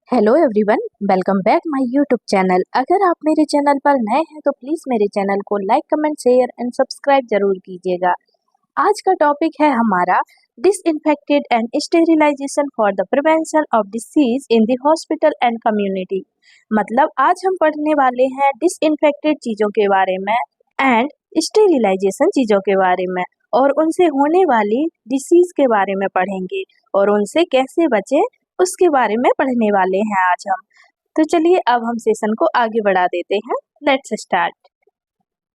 Hello everyone, welcome back my YouTube channel. अगर आप मेरे चैनल पर नए हैं तो प्लीज़ मेरे चैनल को like, comment, share and subscribe जरूर कीजिएगा। आज का टॉपिक है हमारा disinfected and sterilization for the prevention of disease in the hospital and community. मतलब आज हम पढ़ने वाले हैं डिसइंफेक्टेड चीज़ों के बारे में एंड स्टेरिलाइजेशन चीज़ों के बारे में, और उनसे होने वाली डिसीज के बारे में पढ़ेंगे और उनसे कैसे बचें उसके बारे में पढ़ने वाले हैं आज हम। तो चलिए अब हम सेशन को आगे बढ़ा देते हैं। Let's start.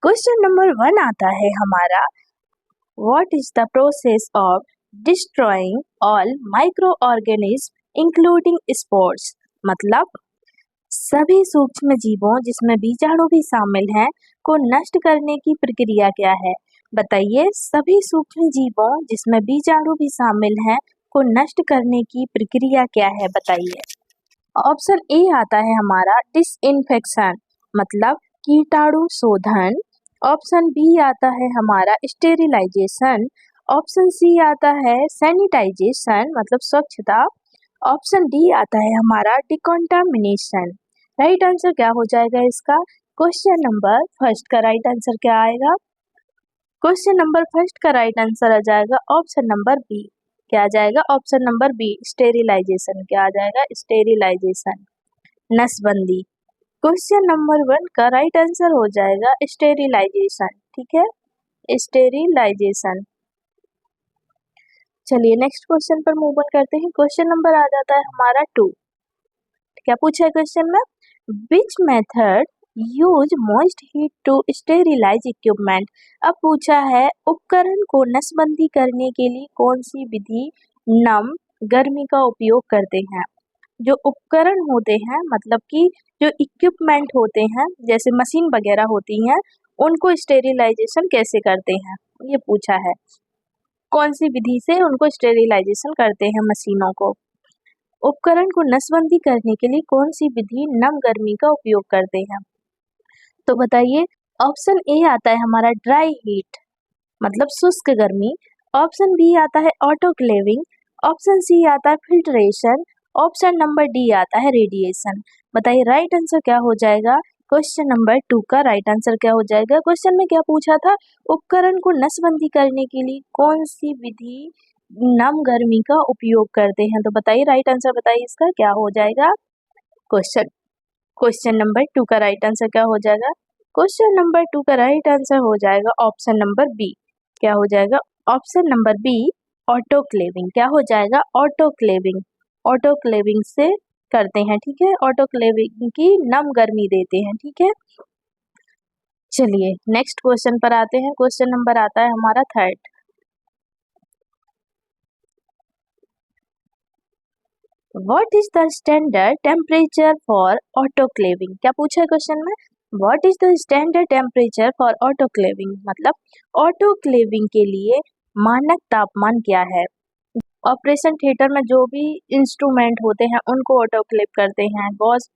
क्वेश्चन नंबर 1 आता है हमारा, what is the process of destroying all micro organism including spores. मतलब सभी सूक्ष्म जीवों जिसमें बीजाणु भी शामिल हैं को नष्ट करने की प्रक्रिया क्या है। बताइए, सभी सूक्ष्म जीवों जिसमें बीजाणु भी शामिल हैं को नष्ट करने की प्रक्रिया क्या है, बताइए। ऑप्शन ए आता है हमारा डिसइंफेक्शन, मतलब कीटाणु शोधन। ऑप्शन बी आता है हमारा स्टेरिलाइजेशन। ऑप्शन सी आता है सैनिटाइजेशन, मतलब स्वच्छता। ऑप्शन डी आता है हमारा डिकॉन्टामिनेशन। राइट आंसर क्या हो जाएगा इसका? क्वेश्चन नंबर फर्स्ट का राइट आंसर क्या आएगा? क्वेश्चन नंबर फर्स्ट का राइट आंसर आ जाएगा ऑप्शन नंबर बी। क्या आ जाएगा? Option number B, sterilization. क्या आ जाएगा? स्टेरिलाइजेशन, नसबंदी। क्वेश्चन नंबर 1 का राइट आंसर हो जाएगा स्टेरिलाइजेशन। ठीक है, स्टेरिलाइजेशन। चलिए नेक्स्ट क्वेश्चन पर मूव ऑन करते हैं। क्वेश्चन नंबर आ जाता है हमारा 2। क्या पूछा है क्वेश्चन में? Which method use most heat to sterilize equipment. अब पूछा है उपकरण को नसबंदी करने के लिए कौन सी विधि नम गर्मी का उपयोग करते हैं। जो उपकरण होते हैं, मतलब कि जो इक्विपमेंट होते हैं जैसे मशीन वगैरह होती हैं, उनको स्टेरिलाइजेशन कैसे करते हैं, ये पूछा है। कौन सी विधि से उनको स्टेरिलाइजेशन करते हैं मशीनों को। उपकरण को नसबंदी करने के लिए कौन सी विधि नम गर्मी का उपयोग करते हैं। तो बताइए, ऑप्शन ए आता है हमारा ड्राई हीट, मतलब शुष्क गर्मी। ऑप्शन बी आता है ऑटोक्लेविंग। ऑप्शन सी आता है फिल्ट्रेशन। ऑप्शन नंबर डी आता है रेडिएशन। बताइए राइट आंसर क्या हो जाएगा? क्वेश्चन नंबर 2 का राइट आंसर क्या हो जाएगा? क्वेश्चन में क्या पूछा था? उपकरण को नसबंदी करने के लिए कौन सी विधि नम गर्मी का उपयोग करते हैं। तो बताइए राइट आंसर, बताइए इसका क्या हो जाएगा? क्वेश्चन नंबर 2 का राइट आंसर क्या हो जाएगा? क्वेश्चन नंबर 2 का राइट आंसर हो जाएगा ऑप्शन नंबर बी। क्या हो जाएगा? Option number B, autoclaving. क्या हो जाएगा? ऑटोक्लेविंग। ऑटोक्लेविंग से करते हैं, ठीक है। ऑटोक्लेविंग की नम गर्मी देते हैं, ठीक है। चलिए नेक्स्ट क्वेश्चन पर आते हैं। क्वेश्चन नंबर आता है हमारा 3। What is the standard temperature for autoclaving. क्या पूछा है क्वेश्चन में? What is the standard temperature for autoclaving, मतलब ऑटोक्लेविंग के लिए मानक तापमान क्या है। ऑपरेशन थिएटर में जो भी इंस्ट्रूमेंट होते हैं उनको ऑटोक्लेव करते हैं, गॉस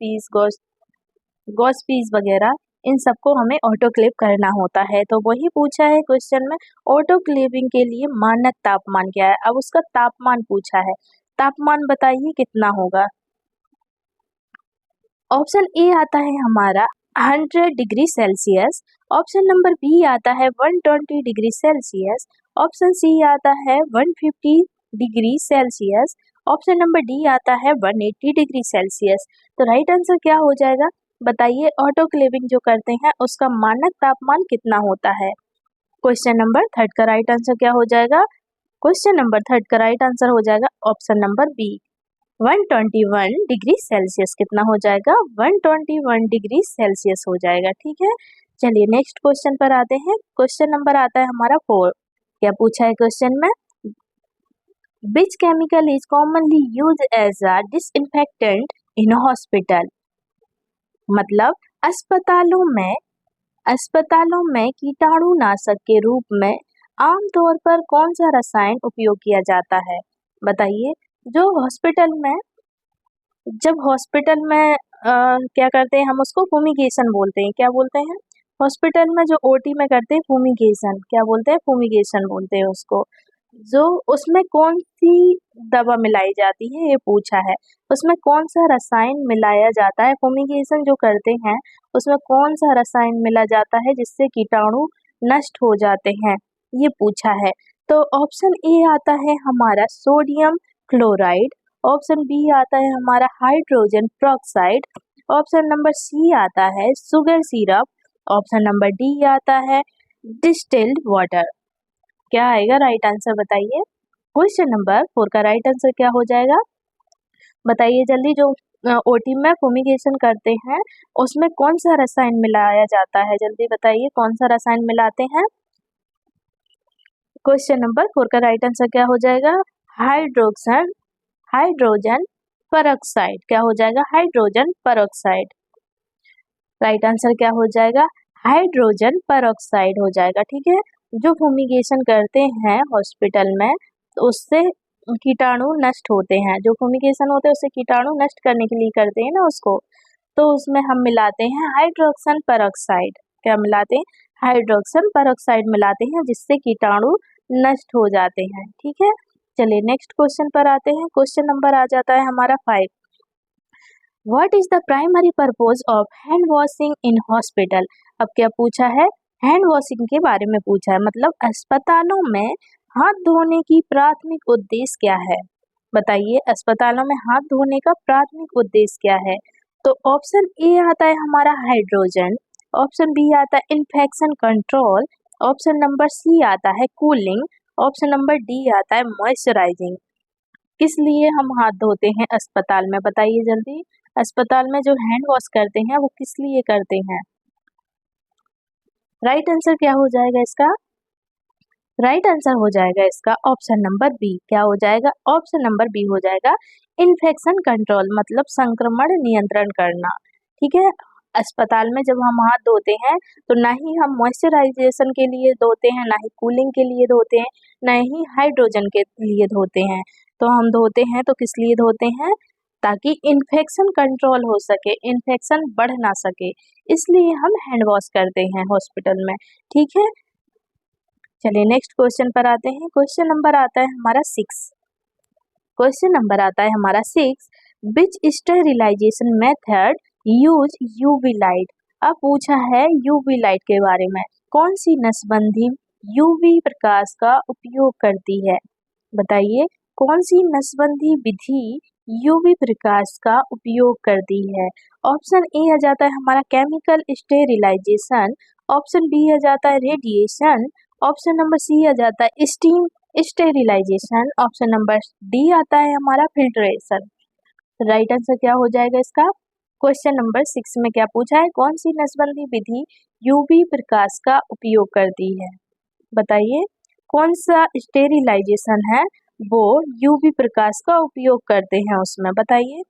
पीस वगैरह, इन सबको हमें ऑटोक्लेव करना होता है। तो वही पूछा है क्वेश्चन में, ऑटोक्लेविंग के लिए मानक तापमान क्या है। अब उसका तापमान पूछा है, तापमान बताइए कितना होगा। ऑप्शन ए आता है हमारा 100 degree Celsius. Option number B आता है 120 डिग्री सेल्सियस। ऑप्शन सी आता है 150 degree Celsius. Option number D आता है 180 डिग्री सेल्सियस। तो राइट आंसर क्या हो जाएगा? बताइए, ऑटोक्लेविंग जो करते हैं उसका मानक तापमान कितना होता है। क्वेश्चन नंबर 3 का राइट आंसर क्या हो जाएगा? क्वेश्चन नंबर 3 का राइट आंसर हो जाएगा option number B, 121 degree Celsius. कितना हो जाएगा? 121 डिग्री सेल्सियस हो जाएगा, ठीक है। चलिए नेक्स्ट क्वेश्चन पर आते हैं। क्वेश्चन नंबर आता है हमारा 4। क्या पूछा है क्वेश्चन में? Which chemical is commonly use as a disinfectant in hospital. मतलब अस्पतालों में कीटाणुनाशक के रूप में आमतौर पर कौन सा रसायन उपयोग किया जाता है। बताइए, जो हॉस्पिटल में क्या करते हैं, हम उसको फूमिगेशन बोलते हैं। क्या बोलते हैं? हॉस्पिटल में जो ओटी में करते हैं फूमिगेशन, क्या बोलते हैं? फूमिगेशन बोलते हैं उसको। जो उसमें कौन सी दवा मिलाई जाती है ये पूछा है। उसमें कौन सा रसायन मिलाया जाता है, फुमिगेशन जो करते हैं उसमें कौन सा रसायन मिला जाता है जिससे कीटाणु नष्ट हो जाते हैं, ये पूछा है। तो ऑप्शन ए आता है हमारा सोडियम क्लोराइड, ऑप्शन बी आता है हमारा hydrogen peroxide, option number C आता है sugar syrup, option number D आता है डिस्टिल्ड वाटर। क्या आएगा राइट आंसर बताइए। क्वेश्चन नंबर 4 का राइट आंसर क्या हो जाएगा बताइए जल्दी। जो ओटी में फुमिगेशन करते हैं उसमें कौन सा रसायन मिलाया जाता है, जल्दी बताइए कौन सा रसायन मिलाते हैं। क्वेश्चन नंबर 4 का राइट आंसर क्या हो जाएगा, हाइड्रोजन पेरोक्साइड। क्या हो जाएगा, हाइड्रोजन पेरोक्साइड। राइट आंसर क्या हो जाएगा, हाइड्रोजन पेरोक्साइड हो जाएगा। ठीक है, जो फुमिगेशन करते हैं हॉस्पिटल में तो उससे कीटाणु नष्ट होते हैं, जो फुमिगेशन होते हैं उससे कीटाणु नष्ट करने के लिए करते हैं ना उसको, तो उसमें हम मिलाते हैं हाइड्रोक्सन पेरोक्साइड। क्या मिलाते हैं, हाइड्रोक्सन पेरोक्साइड मिलाते हैं जिससे कीटाणु नष्ट हो जाते हैं। ठीक है, चलिए नेक्स्ट क्वेश्चन पर आते हैं। क्वेश्चन नंबर आ जाता है हमारा 5। What is the primary purpose of hand washing in hospital. अब क्या पूछा है, हैंड वॉशिंग के बारे में पूछा है, मतलब अस्पतालों में हाथ धोने की प्राथमिक उद्देश्य क्या है। बताइए अस्पतालों में हाथ धोने का प्राथमिक उद्देश्य क्या है। तो ऑप्शन ए आता है हमारा हाइड्रोजन, ऑप्शन बी आता है infection control, option number C आता है कूलिंग, ऑप्शन नंबर डी आता है मॉइस्चराइजिंग। किस लिए हम हाथ धोते हैं अस्पताल में, बताइए जल्दी। अस्पताल में जो हैंड वॉश करते हैं वो किस लिए करते हैं। राइट आंसर क्या हो जाएगा इसका, राइट आंसर हो जाएगा इसका ऑप्शन नंबर बी। क्या हो जाएगा, ऑप्शन नंबर बी हो जाएगा इन्फेक्शन कंट्रोल, मतलब संक्रमण नियंत्रण करना। ठीक है, अस्पताल में जब हम हाथ धोते हैं तो ना ही हम मॉइस्चराइजेशन के लिए धोते हैं, ना ही कूलिंग के लिए धोते हैं, ना ही हाइड्रोजन के लिए धोते हैं। तो हम धोते हैं तो किस लिए धोते हैं, ताकि इन्फेक्शन कंट्रोल हो सके, इन्फेक्शन बढ़ ना सके, इसलिए हम हैंड वॉश करते हैं हॉस्पिटल में। ठीक है, चलिए नेक्स्ट क्वेश्चन पर आते हैं। क्वेश्चन नंबर आता है हमारा 6। क्वेश्चन नंबर आता है हमारा 6, which sterilisation method use UV light. अब पूछा है यूवी लाइट के बारे में, कौन सी नसबंदी यूवी प्रकाश का उपयोग करती है। बताइए कौन सी नसबंदी विधि यूवी प्रकाश का उपयोग करती है। ऑप्शन ए आ जाता है हमारा केमिकल स्टेरिलाइजेशन, ऑप्शन बी आ जाता है रेडिएशन, ऑप्शन नंबर सी आ जाता है steam sterilization, option number D आता है हमारा फिल्ट्रेशन। राइट आंसर क्या हो जाएगा इसका। क्वेश्चन नंबर 6 में क्या पूछा है, कौन सी नसबंदी विधि यूवी प्रकाश का उपयोग करती है। बताइए कौन सा स्टेरिलाइजेशन है वो यूवी प्रकाश का उपयोग करते हैं उसमें, बताइए।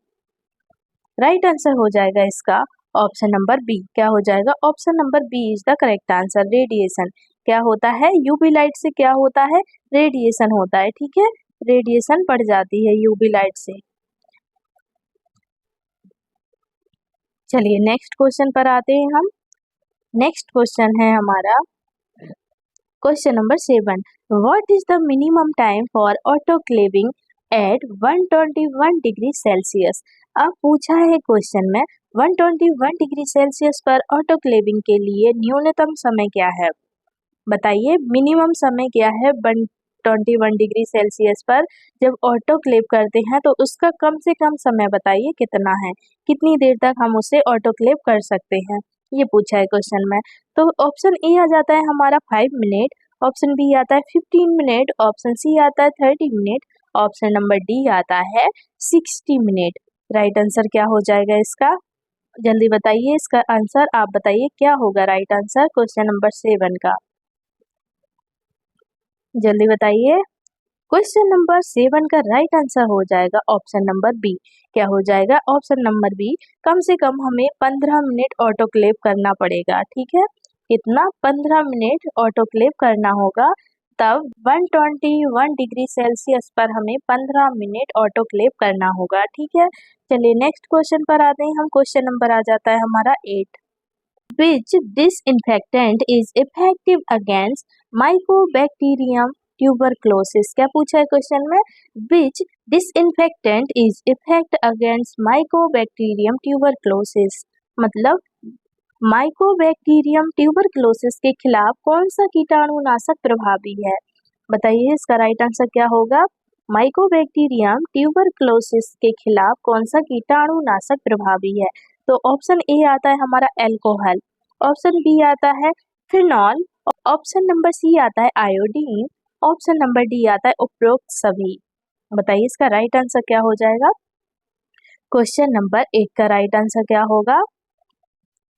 राइट आंसर हो जाएगा इसका ऑप्शन नंबर बी। क्या हो जाएगा, option number B is the correct answer, radiation. क्या होता है, यूवी लाइट से क्या होता है, रेडिएशन होता है। ठीक है, रेडिएशन पड़ जाती है यूवी लाइट से। चलिए नेक्स्ट क्वेश्चन पर आते हैं हम। नेक्स्ट क्वेश्चन है हमारा question number 7, what is the minimum time for autoclaving at 121 degree Celsius. अब पूछा है क्वेश्चन में 121 डिग्री सेल्सियस पर ऑटोक्लेविंग के लिए न्यूनतम समय क्या है। बताइए मिनिमम समय क्या है 121 डिग्री सेल्सियस पर जब ऑटोक्लेव करते हैं तो उसका कम से कम समय बताइए कितना है, कितनी देर तक हम उसे ऑटोक्लेव कर सकते हैं, ये पूछा है क्वेश्चन में। तो ऑप्शन ए आ जाता है हमारा 5 मिनट, ऑप्शन बी आता है 15 मिनट, ऑप्शन सी आता है 30 मिनट, ऑप्शन नंबर डी आता है 60 मिनट। राइट आंसर क्या हो जाएगा इसका, जल्दी बताइए इसका आंसर, आप बताइए क्या होगा राइट आंसर क्वेश्चन नंबर 7 का, जल्दी बताइए। क्वेश्चन नंबर 7 का राइट आंसर हो जाएगा ऑप्शन नंबर बी। क्या हो जाएगा, ऑप्शन नंबर बी, कम से कम हमें 15 मिनट ऑटोक्लेव करना पड़ेगा। ठीक है, कितना, 15 मिनट ऑटोक्लेव करना होगा, तब 121 डिग्री सेल्सियस पर हमें 15 मिनट ऑटोक्लेव करना होगा। ठीक है, चलिए नेक्स्ट क्वेश्चन पर आते हैं हम। क्वेश्चन नंबर आ जाता है हमारा 8, which disinfectant is effective against Mycobacterium tuberculosis. क्या पूछा है क्वेश्चन में? Which disinfectant is effect against mycobacterium tuberculosis. मतलब माइकोबैक्टीरियम ट्यूबरक्लोसिस के खिलाफ कौन सा कीटाणुनाशक प्रभावी है? बताइए इसका राइट आंसर क्या होगा? माइकोबैक्टीरियम ट्यूबरक्लोसिस के खिलाफ कौन सा कीटाणुनाशक प्रभावी है? तो ऑप्शन ए आता है हमारा एल्कोहल, ऑप्शन बी आता है फिनॉल, ऑप्शन नंबर सी आता है आयोडीन, ऑप्शन नंबर डी आता है उपरोक्त सभी। बताइए इसका राइट आंसर क्या हो जाएगा? क्वेश्चन नंबर 8 का राइट आंसर क्या होगा?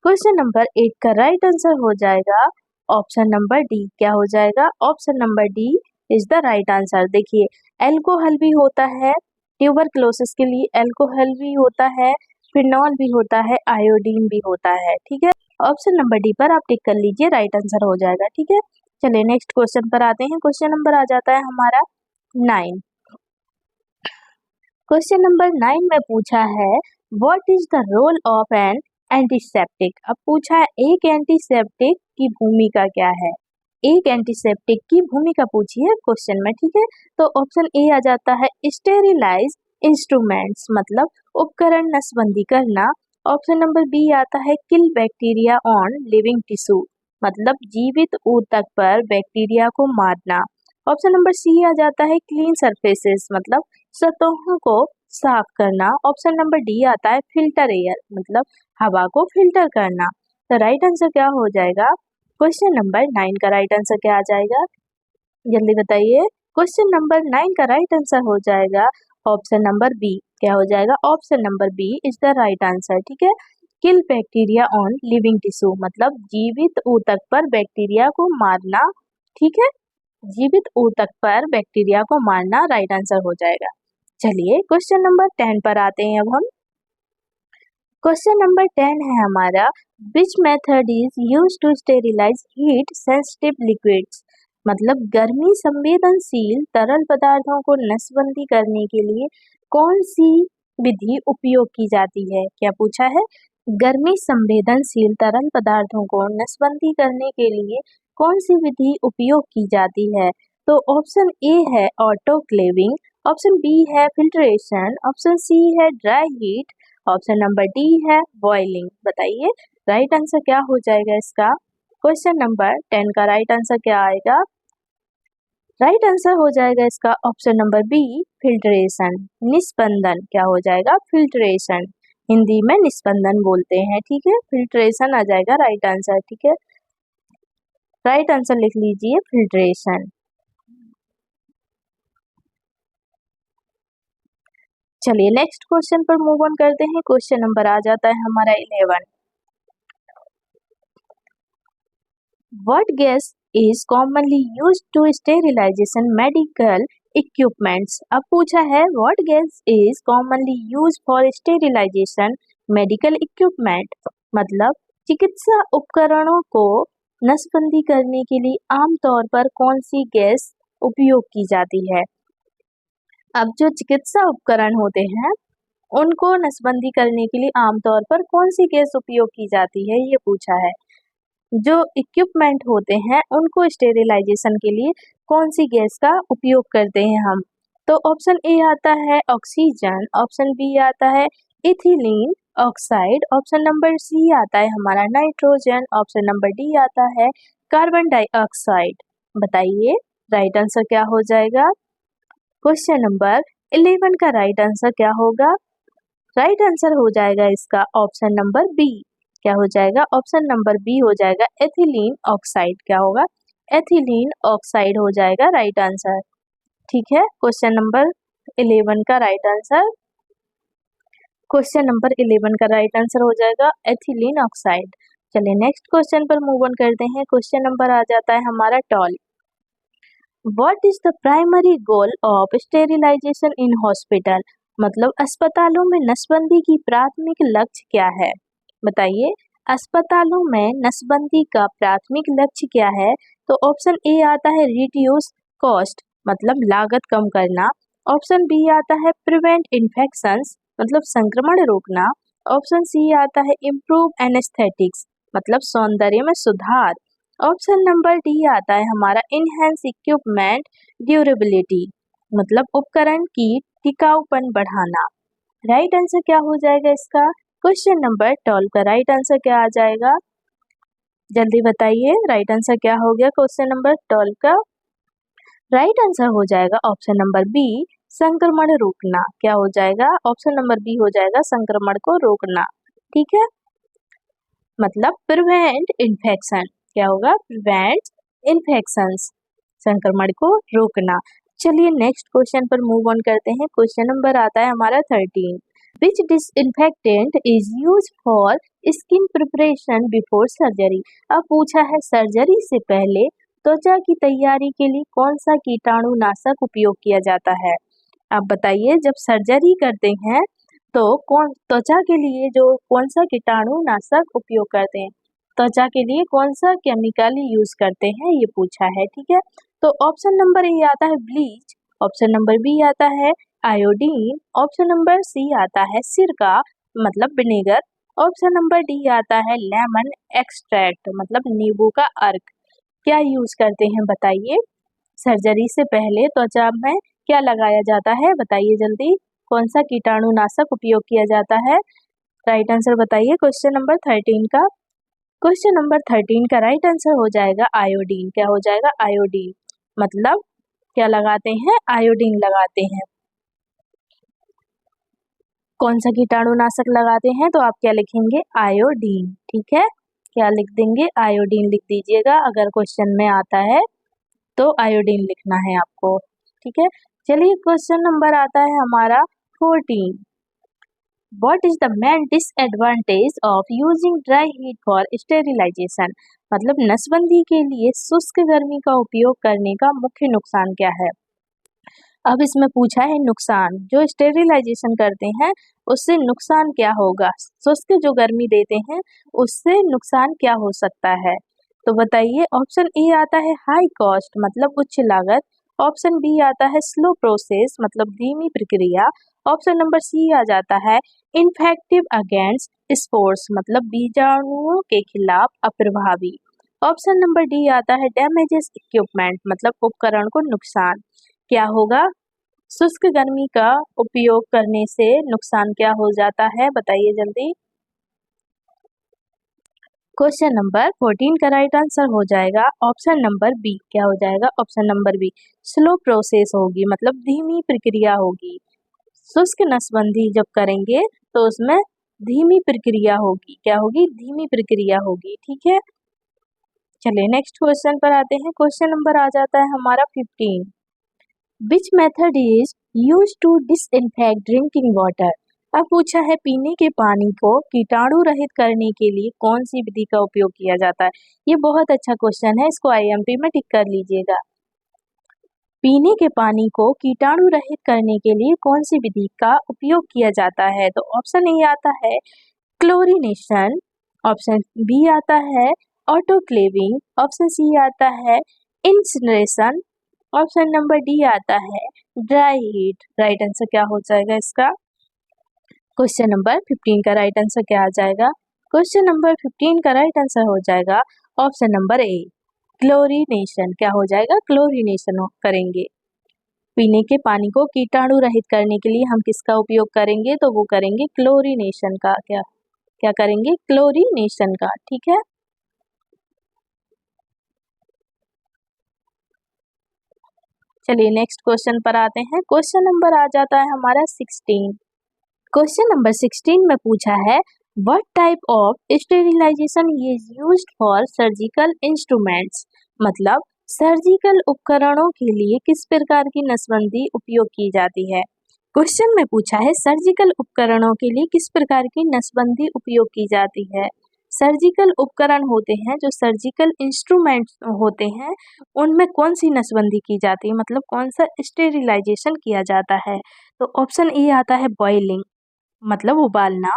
क्वेश्चन नंबर 8 का राइट आंसर हो जाएगा ऑप्शन नंबर डी। क्या हो जाएगा? Option number D is the right answer. देखिए एल्कोहल भी होता है ट्यूबरक्लोसिस के लिए, एल्कोहल भी होता है, फिनॉल भी होता है, आयोडीन भी होता है। ठीक है, ऑप्शन नंबर डी पर आप टिक कर लीजिए, राइट आंसर हो जाएगा। ठीक है, चलिए नेक्स्ट क्वेश्चन पर आते हैं। क्वेश्चन नंबर आ जाता है हमारा 9। क्वेश्चन नंबर 9 में पूछा है what is the role of an antiseptic. अब पूछा है एक एंटीसेप्टिक की भूमिका क्या है? एक एंटीसेप्टिक की भूमिका पूछी है क्वेश्चन में। ठीक है, तो ऑप्शन ए आ जाता है स्टेरिलाइज इंस्ट्रूमेंट्स, मतलब उपकरण नसबंदी करना। ऑप्शन नंबर बी आता है kill bacteria on living tissue, मतलब जीवित ऊतक पर बैक्टीरिया को मारना। ऑप्शन नंबर सी आ जाता है क्लीन सरफेसेस, मतलब सतहों को साफ करना। ऑप्शन नंबर डी आता है फिल्टर एयर, मतलब हवा को फिल्टर करना। तो राइट आंसर क्या हो जाएगा? क्वेश्चन नंबर 9 का राइट आंसर क्या आ जाएगा? जल्दी बताइए। क्वेश्चन नंबर 9 का राइट आंसर हो जाएगा ऑप्शन नंबर बी। क्या हो जाएगा? Option number B is the right answer. ठीक है, kill bacteria on living tissue, मतलब जीवित ऊतक पर बैक्टीरिया को मारना। ठीक है, जीवित ऊतक पर बैक्टीरिया को मारना राइट आंसर हो जाएगा। चलिए क्वेश्चन नंबर 10 पर आते हैं अब हम। क्वेश्चन नंबर 10 है हमारा which method is used to sterilize heat sensitive liquids, मतलब गर्मी संवेदनशील तरल पदार्थों को नसबंदी करने के लिए कौन सी विधि उपयोग की जाती है? क्या पूछा है? गर्मी संवेदनशील तरल पदार्थों को नसबंदी करने के लिए कौन सी विधि उपयोग की जाती है? तो ऑप्शन ए है ऑटोक्लेविंग, ऑप्शन बी है फिल्ट्रेशन, ऑप्शन सी है dry heat, option number D है बॉइलिंग। बताइए राइट आंसर क्या हो जाएगा इसका? क्वेश्चन नंबर 10 का राइट आंसर क्या आएगा? राइट आंसर हो जाएगा इसका ऑप्शन नंबर बी फिल्ट्रेशन, निस्पंदन। क्या हो जाएगा? फिल्ट्रेशन, हिंदी में निस्पंदन बोलते हैं। ठीक है, फिल्ट्रेशन आ जाएगा राइट आंसर। ठीक है, राइट आंसर लिख लीजिए फिल्ट्रेशन। चलिए नेक्स्ट क्वेश्चन पर मूव ऑन करते हैं। क्वेश्चन नंबर आ जाता है हमारा 11। What gas is commonly used to sterilization medical equipments. अब पूछा है what gas is commonly used for sterilization medical equipment, मतलब चिकित्सा उपकरणों को नसबंदी करने के लिए आमतौर पर कौन सी गैस उपयोग की जाती है? अब जो चिकित्सा उपकरण होते हैं उनको नसबंदी करने के लिए आमतौर पर कौन सी गैस उपयोग की जाती है, ये पूछा है। जो इक्विपमेंट होते हैं उनको स्टेरिलाइजेशन के लिए कौन सी गैस का उपयोग करते हैं हम? तो ऑप्शन ए आता है ऑक्सीजन, ऑप्शन बी आता है ethylene oxide, option number C आता है हमारा नाइट्रोजन, ऑप्शन नंबर डी आता है कार्बन डाइऑक्साइड। बताइए राइट आंसर क्या हो जाएगा? क्वेश्चन नंबर 11 का राइट आंसर क्या होगा? राइट आंसर हो जाएगा इसका ऑप्शन नंबर बी। क्या हो जाएगा? ऑप्शन नंबर बी हो जाएगा एथिलीन ऑक्साइड। क्या होगा? एथिलीन ऑक्साइड हो जाएगा राइट आंसर। ठीक है, क्वेश्चन नंबर 11 का राइट आंसर, क्वेश्चन नंबर 11 का राइट आंसर हो जाएगा एथिलीन ऑक्साइड। चलिए नेक्स्ट क्वेश्चन पर मूव ऑन करते हैं। क्वेश्चन नंबर आ जाता है हमारा 12। What is the primary goal of sterilization in hospital? मतलब अस्पतालों में नसबंदी की प्राथमिक लक्ष्य क्या है? बताइए अस्पतालों में नसबंदी का प्राथमिक लक्ष्य क्या है? तो ऑप्शन ए आता है रिड्यूस कॉस्ट, मतलब लागत कम करना। ऑप्शन बी आता है प्रिवेंट इन्फेक्शंस, मतलब संक्रमण रोकना। ऑप्शन सी आता है इम्प्रूव एनेस्थेटिक्स, मतलब सौंदर्य में सुधार। ऑप्शन नंबर डी आता है हमारा इनहेंस इक्विपमेंट ड्यूरेबिलिटी, मतलब उपकरण की टिकाऊपन बढ़ाना। राइट आंसर क्या हो जाएगा इसका? क्वेश्चन नंबर 12 का राइट आंसर क्या आ जाएगा? जल्दी बताइए, राइट आंसर क्या हो गया क्वेश्चन नंबर 12 का? राइट आंसर हो जाएगा ऑप्शन नंबर बी, संक्रमण रोकना। क्या हो जाएगा? ऑप्शन नंबर बी हो जाएगा संक्रमण को रोकना। ठीक है, मतलब प्रिवेंट इन्फेक्शन। क्या होगा? प्रिवेंट इन्फेक्शंस, संक्रमण को रोकना। चलिए नेक्स्ट क्वेश्चन पर मूव ऑन करते हैं। क्वेश्चन नंबर आता है हमारा 13। Which disinfectant is use for skin preparation before surgery. अब पूछा है सर्जरी से पहले त्वचा की तैयारी के लिए कौन सा कीटाणुनाशक उपयोग किया जाता है? आप बताइए, जब सर्जरी करते हैं तो कौन त्वचा के लिए जो कौन सा कीटाणुनाशक उपयोग करते हैं, त्वचा के लिए कौन सा केमिकल यूज करते हैं, ये पूछा है। ठीक है, तो ऑप्शन नंबर ए आता है ब्लीच, ऑप्शन नंबर बी आता है आयोडीन, ऑप्शन नंबर सी आता है सिरका मतलब विनेगर, ऑप्शन नंबर डी आता है लेमन एक्सट्रैक्ट मतलब नींबू का अर्क। क्या यूज करते हैं बताइए? सर्जरी से पहले त्वचा में क्या लगाया जाता है? बताइए जल्दी, कौन सा कीटाणुनाशक उपयोग किया जाता है? राइट आंसर बताइए क्वेश्चन नंबर 13 का। क्वेश्चन नंबर 13 का राइट आंसर हो जाएगा आयोडीन। क्या हो जाएगा? आयोडीन, मतलब क्या लगाते हैं? आयोडीन लगाते हैं। कौन सा कीटाणुनाशक लगाते हैं? तो आप क्या लिखेंगे? आयोडीन। ठीक है, क्या लिख देंगे? आयोडीन लिख दीजिएगा। अगर क्वेश्चन में आता है तो आयोडीन लिखना है आपको। ठीक है, चलिए क्वेश्चन नंबर आता है हमारा 14। What is the main disadvantage of using dry heat for sterilization? मतलब नसबंदी के लिए शुष्क गर्मी का उपयोग करने का मुख्य नुकसान क्या है? अब इसमें पूछा है नुकसान, जो स्टेरिलाइजेशन करते हैं उससे नुकसान क्या होगा, शुष्क जो गर्मी देते हैं उससे नुकसान क्या हो सकता है? तो बताइए। ऑप्शन ए आता है हाई कॉस्ट मतलब उच्च लागत, ऑप्शन बी आता है स्लो प्रोसेस मतलब धीमी प्रक्रिया, ऑप्शन नंबर सी आ जाता है इनफेक्टिव अगेंस्ट स्पोर्स मतलब बीजाणुओं के खिलाफ अप्रभावी, ऑप्शन नंबर डी आता है डैमेजेस इक्विपमेंट मतलब उपकरण को नुकसान। क्या होगा? शुष्क गर्मी का उपयोग करने से नुकसान क्या हो जाता है? बताइए जल्दी। क्वेश्चन नंबर 14 का राइट आंसर हो जाएगा ऑप्शन नंबर बी। क्या हो जाएगा? Option number B, slow process होगी मतलब धीमी प्रक्रिया होगी। शुष्क नसबंदी जब करेंगे तो उसमें धीमी प्रक्रिया होगी। क्या होगी? धीमी प्रक्रिया होगी। ठीक है, चलिए नेक्स्ट क्वेश्चन पर आते हैं। क्वेश्चन नंबर आ जाता है हमारा 15। Which method is use to disinfect drinking water. अब पूछा है पीने के पानी को कीटाणु रहित करने के लिए कौन सी विधि का उपयोग किया जाता है? ये बहुत अच्छा क्वेश्चन है, इसको आईएमपी में टिक कर लीजिएगा। पीने के पानी को कीटाणु रहित करने के लिए कौन सी विधि का उपयोग किया जाता है? तो ऑप्शन ए आता है क्लोरीनेशन, ऑप्शन बी आता है ऑटोक्लेविंग, ऑप्शन सी आता है इंसिनरेशन, ऑप्शन नंबर डी आता है ड्राई हीट। राइट आंसर क्या हो जाएगा इसका? क्वेश्चन नंबर 15 का राइट आंसर क्या आ जाएगा? क्वेश्चन नंबर 15 का राइट आंसर हो जाएगा ऑप्शन नंबर ए, क्लोरीनेशन। क्या हो जाएगा? क्लोरीनेशन करेंगे। पीने के पानी को कीटाणु रहित करने के लिए हम किसका उपयोग करेंगे? तो वो करेंगे क्लोरीनेशन का। क्या करेंगे? क्लोरीनेशन का। ठीक है, चलिए नेक्स्ट क्वेश्चन पर आते हैं। क्वेश्चन नंबर आ जाता है हमारा 16। क्वेश्चन नंबर 16 में पूछा है what type of sterilization is used for surgical instruments, मतलब सर्जिकल उपकरणों के लिए किस प्रकार की नसबंदी उपयोग की जाती है? क्वेश्चन में पूछा है सर्जिकल उपकरणों के लिए किस प्रकार की नसबंदी उपयोग की जाती है। सर्जिकल उपकरण होते हैं जो सर्जिकल इंस्ट्रूमेंट्स होते हैं, उनमें कौन सी नसबंदी की जाती है, मतलब कौन सा स्टेरिलाइजेशन किया जाता है? तो ऑप्शन ए आता है बॉइलिंग मतलब उबालना,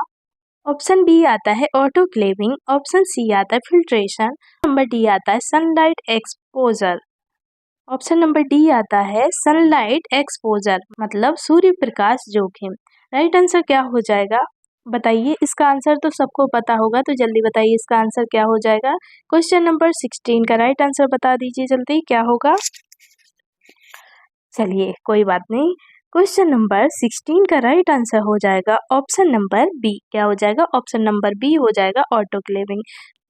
ऑप्शन बी आता है ऑटोक्लेविंग, ऑप्शन सी आता है फिल्ट्रेशन, नंबर डी आता है sunlight exposure, option number D आता है सनलाइट एक्सपोजर मतलब सूर्य प्रकाश जोखिम। राइट आंसर क्या हो जाएगा? बताइए, इसका आंसर तो सबको पता होगा, तो जल्दी बताइए इसका आंसर क्या हो जाएगा। क्वेश्चन नंबर 16 का राइट आंसर बता दीजिए जल्दी, क्या होगा। चलिए कोई बात नहीं, क्वेश्चन नंबर 16 का राइट आंसर हो जाएगा ऑप्शन नंबर बी। क्या हो जाएगा, ऑप्शन नंबर बी हो जाएगा ऑटोक्लेविंग।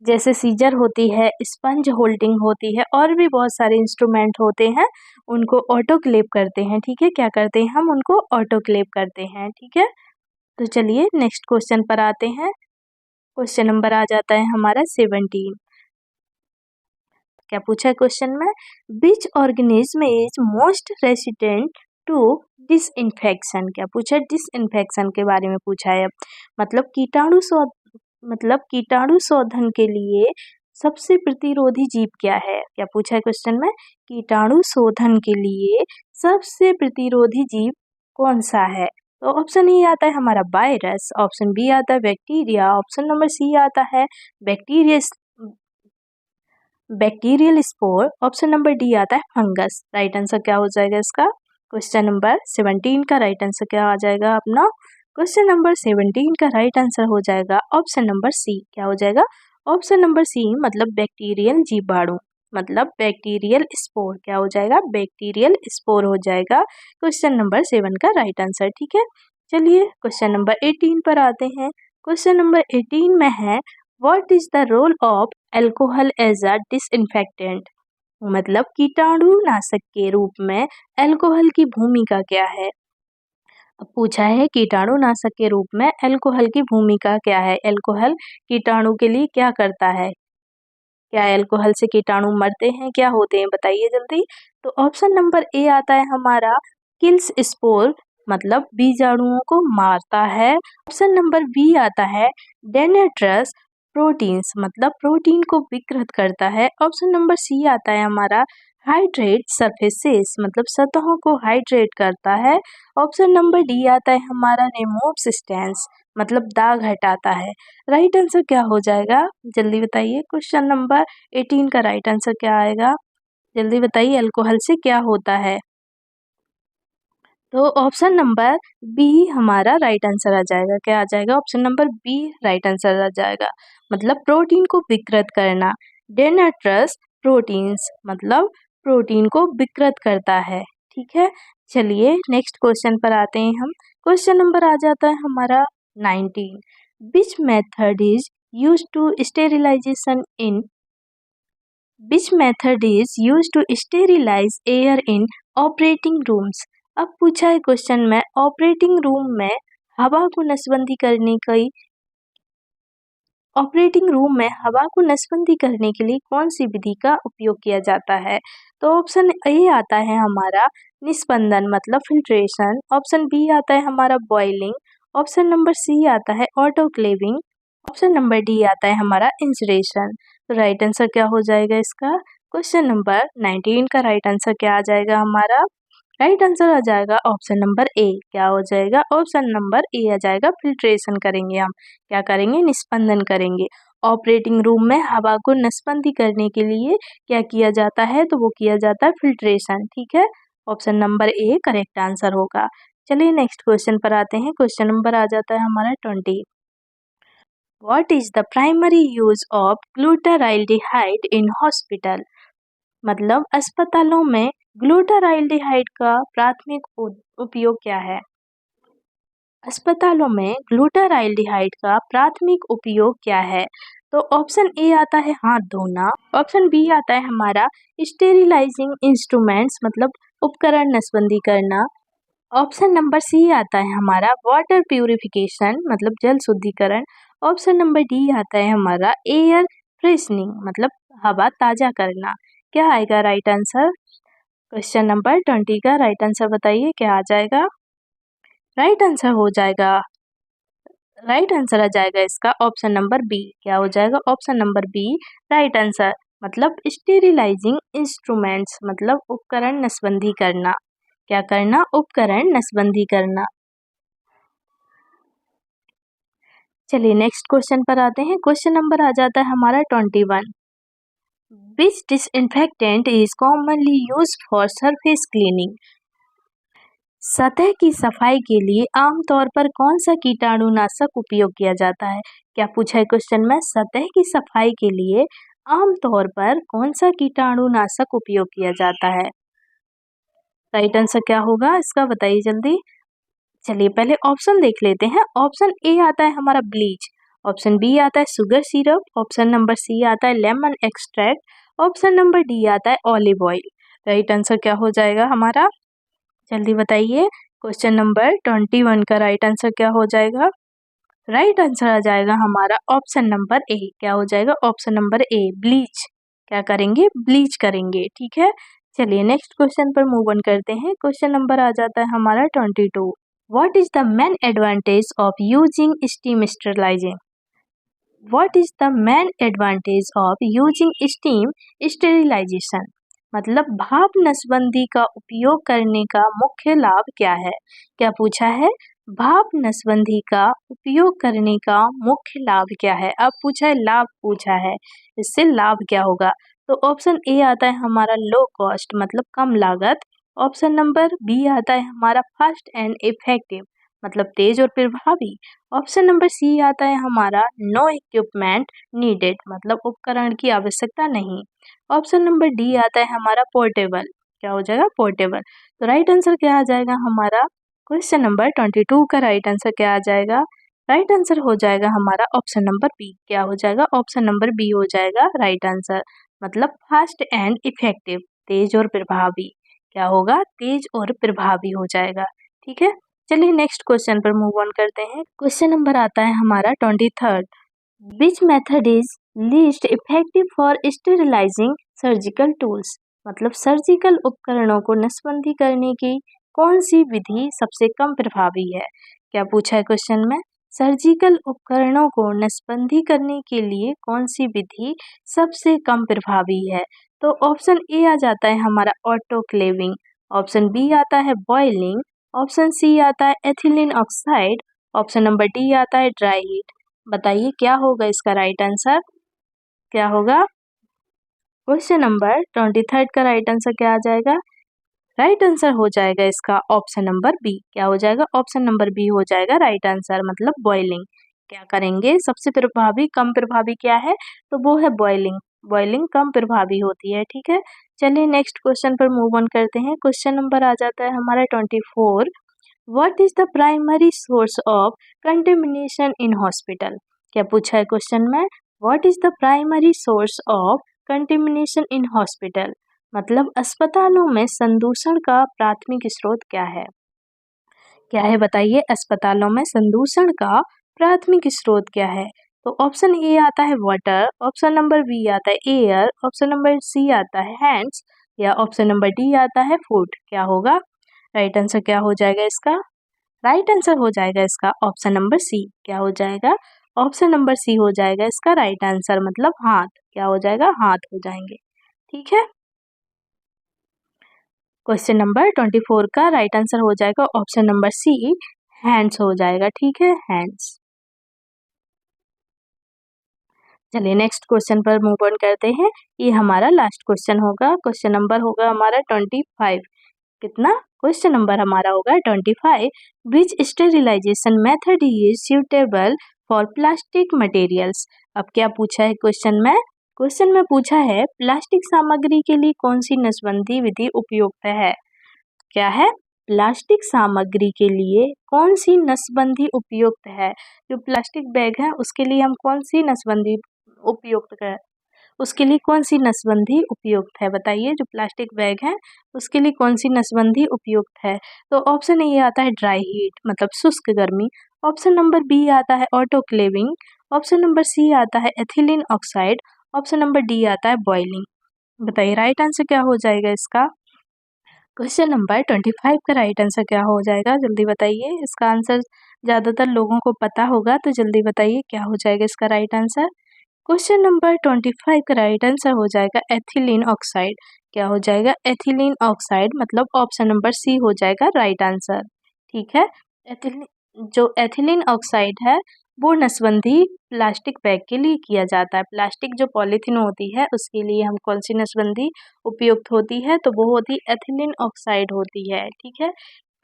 जैसे सीजर होती है, स्पंज होल्डिंग होती है, और भी बहुत सारे इंस्ट्रूमेंट होते हैं, उनको ऑटोक्लेव करते हैं। ठीक है, क्या करते हैं हम, उनको ऑटोक्लेव करते हैं। ठीक है, तो चलिए नेक्स्ट क्वेश्चन पर आते हैं। क्वेश्चन नंबर आ जाता है हमारा 17। क्या पूछा है क्वेश्चन में, which organism is most resistant to disinfection. क्या पूछा है, डिसइंफेक्शन के बारे में पूछा है। मतलब कीटाणु शोधन के लिए सबसे प्रतिरोधी जीव क्या है। क्या पूछा है क्वेश्चन में, कीटाणु शोधन के लिए सबसे प्रतिरोधी जीव कौन सा है। तो ऑप्शन ए आता है हमारा वायरस, ऑप्शन बी आता है बैक्टीरिया, ऑप्शन नंबर सी आता है bacterial spore, option number D आता है फंगस। राइट आंसर क्या हो जाएगा इसका। क्वेश्चन नंबर 17 का राइट आंसर क्या आ जाएगा अपना। क्वेश्चन नंबर 17 का राइट आंसर हो जाएगा ऑप्शन नंबर सी। क्या हो जाएगा, ऑप्शन नंबर सी, मतलब बैक्टीरियल जीवाणु, मतलब बैक्टीरियल स्पोर। क्या हो जाएगा, बैक्टीरियल स्पोर हो जाएगा क्वेश्चन नंबर 7 का राइट आंसर। ठीक है, चलिए क्वेश्चन नंबर 18 पर आते हैं। क्वेश्चन नंबर 18 में है, what is the role of alcohol as a disinfectant. मतलब कीटाणुनाशक के रूप में एल्कोहल की भूमिका क्या है। अब पूछा है कीटाणुनाशक के रूप में एल्कोहल की भूमिका क्या है। एल्कोहल कीटाणु के लिए क्या करता है, क्या एल्कोहल से कीटाणु मरते हैं, क्या होते हैं, बताइए जल्दी। तो ऑप्शन नंबर ए आता है हमारा किल्स स्पोर, मतलब बीजाणुओं को मारता है। ऑप्शन नंबर बी आता है डेनेट्रस प्रोटीन्स, मतलब प्रोटीन को विकृत करता है। ऑप्शन नंबर सी आता है हमारा हाइड्रेट सरफेसेस, मतलब सतहों को हाइड्रेट करता है। ऑप्शन नंबर डी आता है हमारा रिमूव्स स्टेन्स, मतलब दाग हटाता है। राइट आंसर क्या हो जाएगा, जल्दी बताइए। क्वेश्चन नंबर 18 का राइट आंसर क्या आएगा, जल्दी बताइए। अल्कोहल से क्या होता है। तो ऑप्शन नंबर बी हमारा राइट आंसर आ जाएगा। क्या आ जाएगा, option number B right answer आ जाएगा, मतलब प्रोटीन को विकृत करना। डेनाट्रस प्रोटीन्स, मतलब प्रोटीन को विकृत करता है। ठीक है, चलिए नेक्स्ट क्वेश्चन पर आते हैं हम। क्वेश्चन नंबर आ जाता है हमारा 19। Which method is use to sterilization in Which method is used to sterilize air in operating rooms? अब पूछा है क्वेश्चन में, ऑपरेटिंग रूम में हवा को नसबंदी करने की ऑपरेटिंग रूम में हवा को नसबंदी करने के लिए कौन सी विधि का उपयोग किया जाता है। तो ऑप्शन ए आता है हमारा निस्पंदन, मतलब फिल्ट्रेशन। ऑप्शन बी आता है हमारा बॉइलिंग। ऑप्शन नंबर सी आता है ऑटोक्लेविंग। ऑप्शन नंबर डी आता है हमारा इंसुलेशन। तो राइट आंसर क्या हो जाएगा इसका। क्वेश्चन नंबर 19 का राइट आंसर क्या आ जाएगा हमारा। राइट आंसर आ जाएगा ऑप्शन नंबर ए। क्या हो जाएगा, ऑप्शन नंबर ए आ जाएगा, फिल्ट्रेशन करेंगे हम। क्या करेंगे, निस्पंदन करेंगे। ऑपरेटिंग रूम में हवा को नसबंदी करने के लिए क्या किया जाता है, तो वो किया जाता है फिल्ट्रेशन। ठीक है, option number A correct answer होगा। चलिए नेक्स्ट क्वेश्चन पर आते हैं। क्वेश्चन नंबर आ जाता है हमारा 20। What is the primary use of glutaraldehyde in hospital. मतलब अस्पतालों में ग्लूटाराल्डिहाइड का प्राथमिक उपयोग क्या है। अस्पतालों में ग्लूटाराल्डिहाइड का प्राथमिक उपयोग क्या है। तो ऑप्शन ए आता है हाथ धोना। ऑप्शन बी आता है हमारा स्टेरिलाइजिंग इंस्ट्रूमेंट्स, मतलब उपकरण नसबंदी करना। ऑप्शन नंबर सी आता है हमारा वाटर प्यूरिफिकेशन, मतलब जल शुद्धिकरण। ऑप्शन नंबर डी आता है हमारा एयर फ्रेशनिंग, मतलब हवा ताज़ा करना। क्या आएगा राइट आंसर। क्वेश्चन नंबर 20 का राइट आंसर बताइए, क्या आ जाएगा। राइट आंसर हो जाएगा, राइट आंसर आ जाएगा इसका ऑप्शन नंबर बी। क्या हो जाएगा, option number B right answer, मतलब स्टेरिलाइजिंग इंस्ट्रूमेंट्स, मतलब उपकरण नसबंदी करना। क्या करना, उपकरण नसबंदी करना। चलिए नेक्स्ट क्वेश्चन पर आते हैं। क्वेश्चन नंबर आ जाता है हमारा 21। Which disinfectant is commonly used for surface cleaning. सतह की सफाई के लिए आमतौर पर कौन सा कीटाणुनाशक उपयोग किया जाता है? क्या पूछा है क्वेश्चन में, सतह की सफाई के लिए आमतौर पर कौन सा कीटाणुनाशक उपयोग किया जाता है? राइट आंसर क्या होगा इसका, बताइए जल्दी। चलिए पहले ऑप्शन देख लेते हैं। ऑप्शन ए आता है हमारा ब्लीच, ऑप्शन बी आता है sugar syrup, option number C आता है lemon extract, option number D आता है ऑलिव ऑयल। राइट आंसर क्या हो जाएगा हमारा, जल्दी बताइए। क्वेश्चन नंबर 21 का राइट आंसर क्या हो जाएगा? राइट आंसर आ जाएगा हमारा ऑप्शन नंबर ए। क्या हो जाएगा? Option number A, bleach. क्या करेंगे? ब्लीच करेंगे, ठीक है। चलिए नेक्स्ट क्वेश्चन पर मूव ऑन करते हैं। क्वेश्चन नंबर आ जाता है हमारा 22। What is the main advantage of using steam sterilising? What is the main advantage of using steam sterilisation? मतलब भाप नसबंदी का उपयोग करने का मुख्य लाभ क्या है? क्या पूछा है? भाप नसबंदी का उपयोग करने का मुख्य लाभ क्या है? अब पूछा है लाभ, पूछा है इससे लाभ क्या होगा। तो ऑप्शन ए आता है हमारा लो कॉस्ट, मतलब कम लागत। ऑप्शन नंबर बी आता है हमारा फास्ट एंड इफेक्टिव, मतलब तेज और प्रभावी। ऑप्शन नंबर सी आता है हमारा नो इक्विपमेंट नीडेड, मतलब उपकरण की आवश्यकता नहीं। ऑप्शन नंबर डी आता है हमारा पोर्टेबल। क्या हो जाएगा? पोर्टेबल। तो राइट आंसर क्या आ जाएगा हमारा? क्वेश्चन नंबर 22 का राइट आंसर क्या आ जाएगा? राइट आंसर हो जाएगा हमारा ऑप्शन नंबर बी। क्या हो जाएगा? ऑप्शन नंबर बी हो जाएगा राइट आंसर, मतलब फास्ट एंड इफेक्टिव, तेज और प्रभावी। क्या होगा? तेज और प्रभावी हो जाएगा, ठीक है। चलिए नेक्स्ट क्वेश्चन पर मूव ऑन करते हैं। क्वेश्चन नंबर आता है हमारा 23। Which method is least effective for sterilising surgical tools? मतलब सर्जिकल उपकरणों को नसबंदी करने की कौन सी विधि सबसे कम प्रभावी है? क्या पूछा है क्वेश्चन में? सर्जिकल उपकरणों को नसबंदी करने के लिए कौन सी विधि सबसे कम प्रभावी है? तो ऑप्शन ए आ जाता है हमारा ऑटोक्लेविंग, ऑप्शन बी आता है बॉइलिंग, ऑप्शन सी आता है ethylene oxide, option number D आता है ड्राई हीट। बताइए क्या होगा इसका राइट आंसर, क्या होगा? क्वेश्चन नंबर 23 का राइट आंसर क्या आ जाएगा? राइट आंसर हो जाएगा इसका ऑप्शन नंबर बी। क्या हो जाएगा? ऑप्शन नंबर बी हो जाएगा राइट आंसर, मतलब बॉइलिंग। क्या करेंगे? सबसे प्रभावी, कम प्रभावी क्या है? तो वो है बॉइलिंग। बॉइलिंग कम प्रभावी होती है, ठीक है। चलिए नेक्स्ट क्वेश्चन पर मूव ऑन करते हैं। क्वेश्चन नंबर आ जाता है हमारा 24। What is the primary source of contamination in hospital? क्या पूछा है क्वेश्चन में? What is the primary source of contamination in hospital? मतलब अस्पतालों में संदूषण का प्राथमिक स्रोत क्या है? क्या है बताइए? अस्पतालों में संदूषण का प्राथमिक स्रोत क्या है? तो ऑप्शन ए आता है वाटर, ऑप्शन नंबर बी आता है एयर, ऑप्शन नंबर सी आता है हैंड्स, या ऑप्शन नंबर डी आता है फूड। क्या होगा? राइट आंसर क्या हो जाएगा इसका? राइट आंसर हो जाएगा इसका ऑप्शन नंबर सी। क्या हो जाएगा? ऑप्शन नंबर सी हो जाएगा इसका राइट आंसर, मतलब हाथ। क्या हो जाएगा? हाथ हो जाएंगे, ठीक है। क्वेश्चन नंबर 24 का राइट आंसर हो जाएगा ऑप्शन नंबर सी, हैंड्स हो जाएगा, ठीक है, हैंड्स। चलिए नेक्स्ट क्वेश्चन पर मूव ऑन करते हैं। ये हमारा लास्ट क्वेश्चन होगा। क्वेश्चन नंबर होगा हमारा 25। कितना? क्वेश्चन नंबर हमारा होगा 25। Which sterilisation method is suitable for plastic materials? अब क्या पूछा है क्वेश्चन में? क्वेश्चन में पूछा है प्लास्टिक सामग्री के लिए कौन सी नसबंदी विधि उपयुक्त है? क्या है? प्लास्टिक सामग्री के लिए कौन सी नसबंदी उपयुक्त है? जो प्लास्टिक बैग है उसके लिए हम कौन सी नसबंदी उपयुक्त है? उसके लिए कौन सी नसबंदी उपयुक्त है? बताइए। जो प्लास्टिक बैग है उसके लिए कौन सी नसबंदी उपयुक्त है? तो ऑप्शन ए आता है ड्राई हीट, मतलब शुष्क गर्मी, ऑप्शन नंबर बी आता है ऑटोक्लेविंग, ऑप्शन नंबर सी आता है ethylene oxide, option number D आता है बॉइलिंग। बताइए राइट आंसर क्या हो जाएगा इसका? क्वेश्चन नंबर 25 का राइट आंसर क्या हो जाएगा? जल्दी बताइए। इसका आंसर ज़्यादातर लोगों को पता होगा, तो जल्दी बताइए क्या हो जाएगा इसका राइट आंसर। क्वेश्चन नंबर 25 का राइट आंसर हो जाएगा एथिलीन ऑक्साइड। क्या हो जाएगा? एथिलीन ऑक्साइड, मतलब ऑप्शन नंबर सी हो जाएगा राइट आंसर, ठीक है। एथिलीन, जो एथिलीन ऑक्साइड है वो नसबंदी प्लास्टिक बैग के लिए किया जाता है। प्लास्टिक जो पॉलीथीन होती है उसके लिए हम कौन सी नसबंदी उपयुक्त होती है? तो वो होती एथिलीन ऑक्साइड होती है, ठीक है।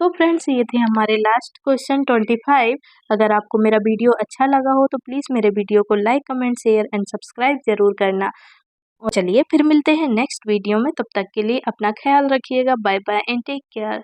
तो फ्रेंड्स ये थे हमारे लास्ट क्वेश्चन 25। अगर आपको मेरा वीडियो अच्छा लगा हो तो प्लीज़ मेरे वीडियो को like comment share and subscribe ज़रूर करना। और चलिए फिर मिलते हैं नेक्स्ट वीडियो में, तब तक के लिए अपना ख्याल रखिएगा। Bye bye and take care.